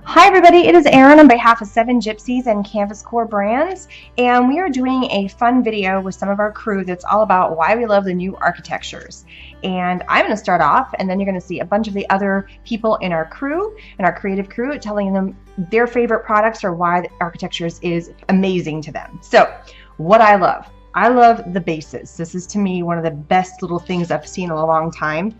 Hi everybody, it is Erin on behalf of 7 Gypsies and Canvas Core brands, and we are doing a fun video with some of our crew that's all about why we love the new Architextures. And I'm going to start off, and then you're going to see a bunch of the other people in our crew, in our creative crew, telling them their favorite products or why the Architextures is amazing to them. So, what I love the bases. This is to me one of the best little things I've seen in a long time.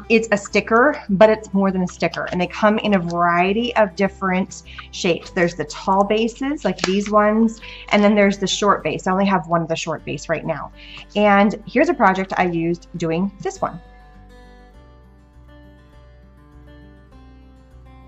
It's a sticker, but it's more than a sticker, and they come in a variety of different shapes. There's the tall bases like these ones, and then there's the short base. I only have one of the short base right now. And here's a project I used doing this one.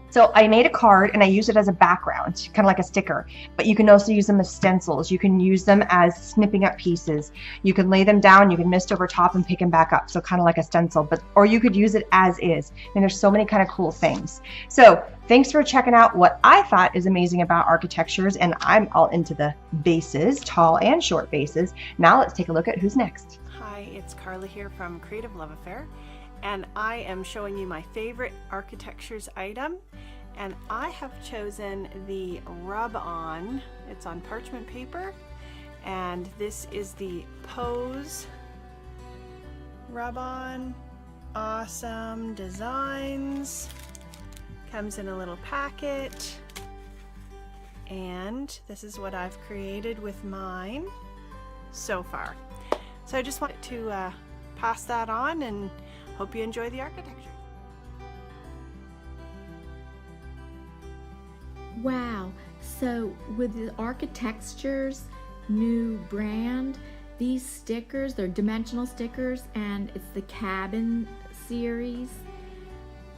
So I made a card and I used it as a background, kind of like a sticker, but you can also use them as stencils. You can use them as snipping up pieces. You can lay them down, you can mist over top and pick them back up. So kind of like a stencil, or you could use it as is. And there's so many kind of cool things. So thanks for checking out what I thought is amazing about Architextures, and I'm all into the bases, tall and short bases. Now let's take a look at who's next. Hi, it's Carla here from Creative Love Affair, and I am showing you my favorite Architextures item. And I have chosen the rub-on. It's on parchment paper, and this is the Pose rub-on. Awesome designs. Comes in a little packet, and this is what I've created with mine so far. So I just wanted to pass that on, and hope you enjoy the Architecture. Wow, so with the Architextures new brand, these stickers, they're dimensional stickers, and it's the cabin series,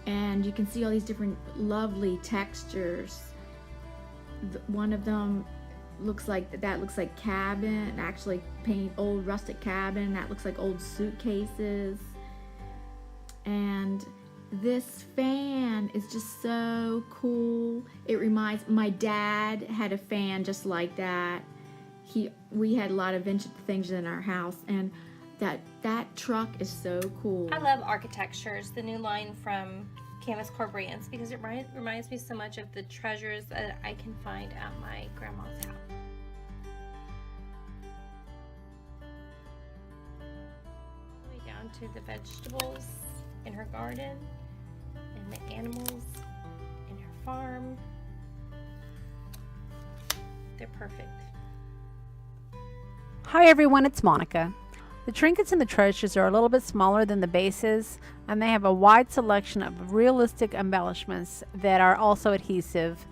and you can see all these different lovely textures. One of them looks like cabin, actually paint old rustic cabin. That looks like old suitcases. And this fan is just so cool. It reminds, my dad had a fan just like that. We had a lot of vintage things in our house, and that truck is so cool. I love Architextures, the new line from Canvas CORP brands, because it reminds me so much of the treasures that I can find at my grandma's house. Way down to the vegetables in her garden, and the animals in her farm. They're perfect. Hi everyone, it's Monica. The trinkets and the treasures are a little bit smaller than the bases, and they have a wide selection of realistic embellishments that are also adhesive.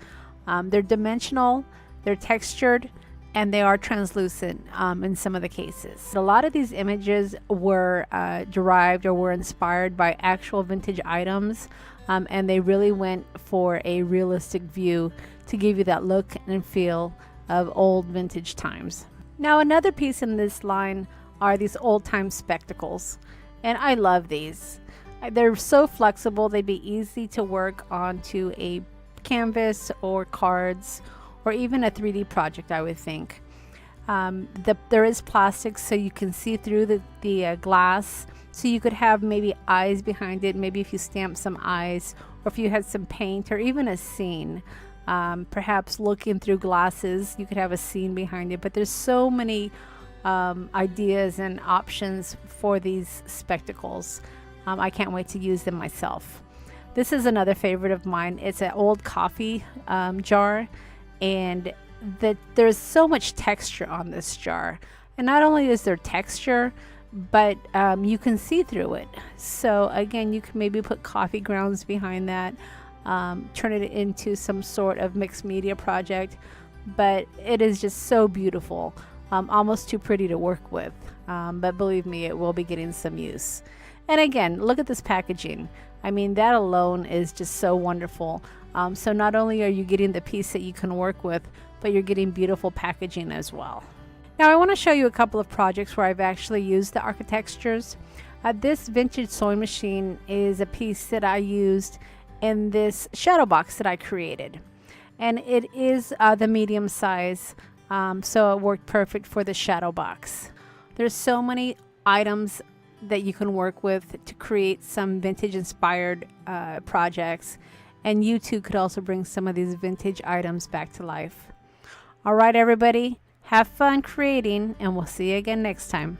They're dimensional, they're textured, and they are translucent in some of the cases. A lot of these images were derived or were inspired by actual vintage items, and they really went for a realistic view to give you that look and feel of old vintage times. Now, another piece in this line are these old-time spectacles, and I love these. They're so flexible, they'd be easy to work onto a canvas or cards, or even a 3D project, I would think. There is plastic, so you can see through the glass, so you could have maybe eyes behind it, maybe if you stamp some eyes, or if you had some paint, or even a scene. Perhaps looking through glasses, you could have a scene behind it, but there's so many ideas and options for these spectacles. I can't wait to use them myself. This is another favorite of mine. It's an old coffee jar, and there's so much texture on this jar, and not only is there texture, but you can see through it. So again, you can maybe put coffee grounds behind that, turn it into some sort of mixed media project, but it is just so beautiful, almost too pretty to work with, but believe me, it will be getting some use. And again, look at this packaging. I mean, that alone is just so wonderful. So not only are you getting the piece that you can work with, but you're getting beautiful packaging as well. Now I want to show you a couple of projects where I've actually used the Architextures. This vintage sewing machine is a piece that I used in this shadow box that I created, and it is the medium size, so it worked perfect for the shadow box. There's so many items that you can work with to create some vintage inspired projects, and you too could also bring some of these vintage items back to life. All right, everybody, have fun creating, and we'll see you again next time.